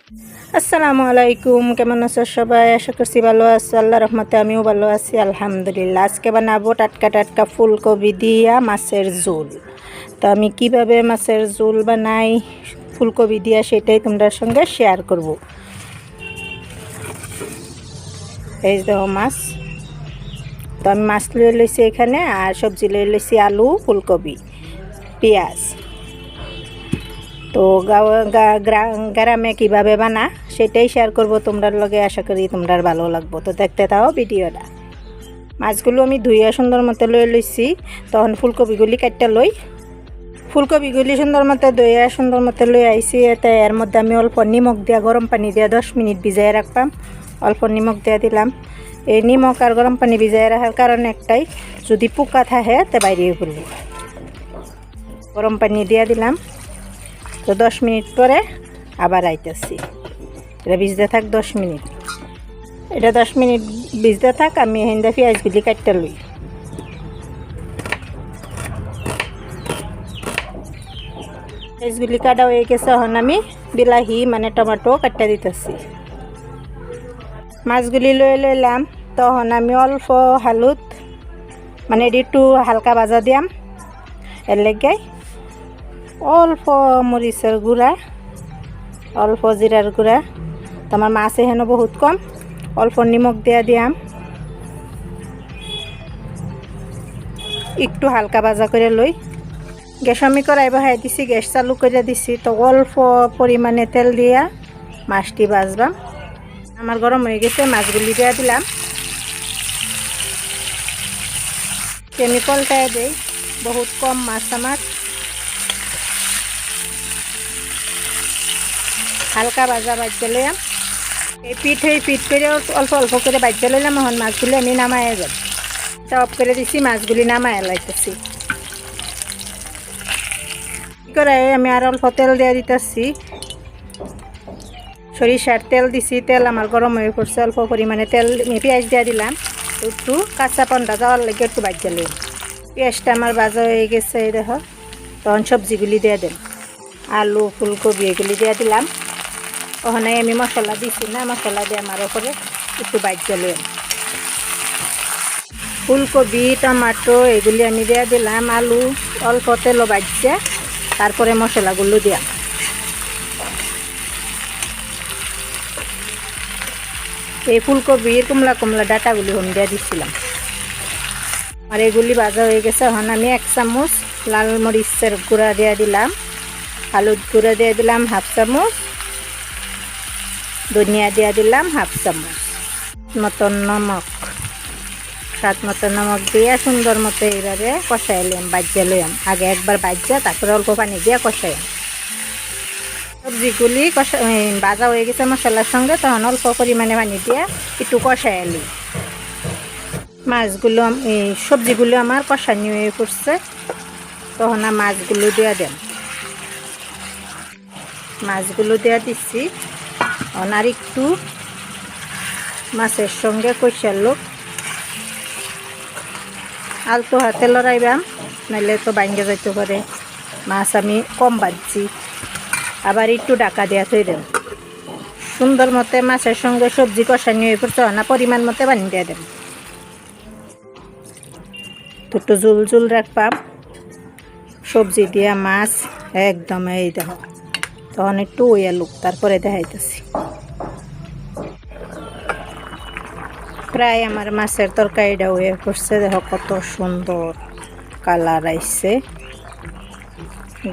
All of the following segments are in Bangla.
আসসালামু আলাইকুম, কেমন আছো সবাই? আশা করছি ভালো আছো। আল্লাহর রহমতে আমিও ভালো আছি, আলহামদুলিল্লাহ। আজকে বানাবো টাটকা টাটকা ফুলকপি দিয়া মাছের ঝোল। তো আমি কিভাবে মাছের ঝোল বানাই ফুলকপি দিয়া সেটাই তোমাদের সঙ্গে শেয়ার করব। এই দেখো মাছ, তো আমি মাছ লয়ে লইছি এখানে, আর সবজি লয়ে লইছি আলু, ফুলকপি, পেঁয়াজ। তো গ্রামে কীভাবে বানা সেটাই শেয়ার করব তোমার লগে। আশা করি তোমরা ভালো লাগবো। তো দেখতে থাও ভিডিওটা। মাছগুলো আমি ধুইয়া সুন্দর মতো লয়ে লইছি। তখন ফুলকপিগুলি কাটতে লই। ফুলকপিগুলি সুন্দর মতো ধুইয়া সুন্দর মতো লই আইছি। এতে এর মধ্যে আমি অল্প নিমখ দিয়া গরম পানি দিয়া 10 মিনিট ভিজাই রাখলাম। অল্প নিমখ দিয়া দিলাম। এই নিমখ আর গরম পানি ভিজাই রাখার কারণ একটাই, যদি পোকা থাকে তে বাইরে পড়ব। গরম পানি দিয়া দিলাম। তো 10 মিনিট পরে আবার আইতেছি। এটা ভিজতে থাক 10 মিনিট। এটা 10 মিনিট ভিজতে থাক, আমি হেন্দা পেঁয়াজগুলি কাটতে লই। পেঁয়াজগুলি কাটা হয়ে গেছে, এখন আমি বিলাহি মানে টমেটো কাটতে দিতেছি। মাছগুলি লয়ে লইলাম। তখন আমি অল্প হলুদ মানে একটু হালকা ভাজা দিয়াম। এর লেগে অল্প মরিচের গুঁড়া, অল্প জিরার গুঁড়া। তো আমার মাছ এখানে বহুত কম, অল্প নিমখ দিয়া দিয়াম। একটু হালকা ভাজা করে লই। গ্যাস আমি কড়াই বহাই দিছি, গ্যাস চালু করে দিছি। তো অল্প পরিমাণে তেল দিয়া মাছটি ভাজবাম। আমার গরম হয়ে গেছে, মাছগুলি দিয়া দিলাম। আমি পাল্টায় দেই, বহুত কম মাছ আমার। হালকা ভাজা বাজতে লইলাম। এই পিঠ করে অল্প অল্প করে বাজতে লইলাম। এখন মাছগুলি আমি নামাইয়া যাব। অফ করে দিছি, মাছগুলি নামাইয়া লাইতেছি। কড়াই আমি আর অল্প তেল দিয়ে দিতেছি। সরিষার তেল দিছি, তেল আমার গরম হয়ে পড়ছে। অল্প পরিমাণে তেল পেঁয়াজ দিয়ে দিলাম। একটু কাঁচা পন্ডা যাওয়ার লাগে একটু বাজতে লইলাম। পেঁয়াজটা আমার ভাজা হয়ে গেছে, এই দেখো। তখন সবজিগুলি দিয়ে দেন, আলু, ফুলকপি এগুলি দিয়ে দিলাম। ওখানে আমি মশলা দিছি না, মশলা দিয়ে আমার ওপরে একটু বাজতে লইলাম। ফুলকপি, টমাটো এগুলি আমি দিয়ে দিলাম। আলু অল্প তেলও বাজছে, তারপরে মশলাগুলো দিয়া। এই ফুলকপির কুমলা কুমলা ডাটাগুলি হন দিয়ে দিচ্ছিলাম। আর এগুলি ভাজা হয়ে গেছে। এখন আমি 1 চামচ লাল মরিচের গুঁড়া দিয়ে দিলাম, হলুদ গুঁড়া দিয়ে দিলাম 1/2 চামচ, ধনিয়া দিয়ে দিলাম 1/2 চামচ, মতন নমক, স্বাদ মতো নমক দিয়ে সুন্দর মতো এইভাবে কষাইলাম, বাজ্যা লইলাম। আগে একবার বাজ্যা, তারপরে অল্প পানি দিয়ে কষাইলাম। সবজিগুলি ভাজা হয়ে গেছে মশলার সঙ্গে, তখন অল্প পরিমাণে পানি দিয়ে একটু কষাইলি। মাছগুলো এই সবজিগুলো আমার কষানি হয়ে পড়ছে। তখন মাছগুলো দিয়ে দেন। মাছগুলো দিয়ে দিচ্ছি। আর একটু মাছের সঙ্গে কষালো। আলতো হাতে লড়াইবাম, নাহলে তো ভাঙ্গে যাইতে পারে। মাছ আমি কম বাজছি, আবার একটু ঢাকা দেওয়া থই দেন। সুন্দর মতে মাছের সঙ্গে সবজি কষানি হয়ে পড়ছে না, পরিমাণ মতে পানি দিয়ে দেন। একটু জুল জুল রাখবাম। সবজি দিয়া মাছ একদম এই দেখো। তখন একটু ওইয়া লুক, তারপরে দেখাইতেছি। প্রায় আমার মাছের তরকারিটা হয়ে পড়ছে। দেখো কত সুন্দর কালার আইছে।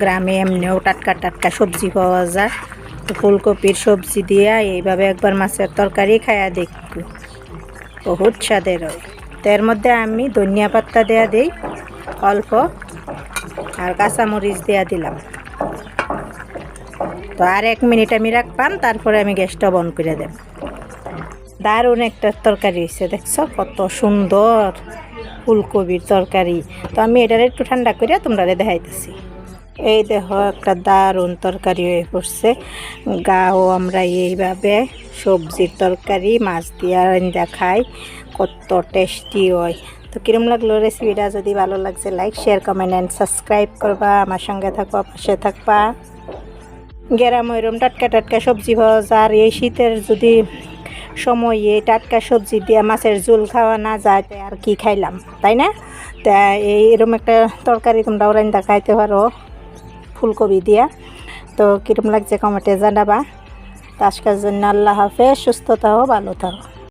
গ্রামে এমনিও টাটকা টাটকা সবজি পাওয়া যায়। তো ফুলকপির সবজি দিয়া এইভাবে একবার মাছের তরকারি খায়া দেখবো, বহুত স্বাদের হয়। তো এর মধ্যে আমি ধনিয়া পাতা দেয়া দিই অল্প, আর কাঁচামরিচ দেয়া দিলাম। তো আর 1 মিনিট আমি রাখবাম, তারপরে আমি গ্যাসটা বন্ধ করে দেব। দারুণ একটা তরকারি হয়েছে, দেখছো কত সুন্দর ফুলকপির তরকারি। তো আমি এটার একটু ঠান্ডা করে তোমরা দেখাইতেছি। এই দেখো একটা দারুণ তরকারি হয়ে পড়ছে। গাও আমরা এইভাবে সবজির তরকারি মাছ দিয়ে রান্না খাই, কত টেস্টি হয়। তো কিরম লাগলো রেসিপিটা? যদি ভালো লাগছে like, share, comment and subscribe করবা। আমার সঙ্গে থাকবা, পাশে থাকবা। গ্রামে এরম টাটকা টাটকা সবজি পাওয়া যায়। আর এই শীতের যদি সময়ে টাটকা সবজি দিয়ে মাছের ঝোল খাওয়া না যায় তা আর কি খাইলাম, তাই না? তা এরম একটা তরকারি তোমরাও রান্না খাইতে পারো ফুলকপি দিয়া। তো কীরকম লাগছে কমেন্টে জানাবা। তো আজকের জন্য আল্লাহ হাফেজ, সুস্থ থাকো, ভালো থাকো।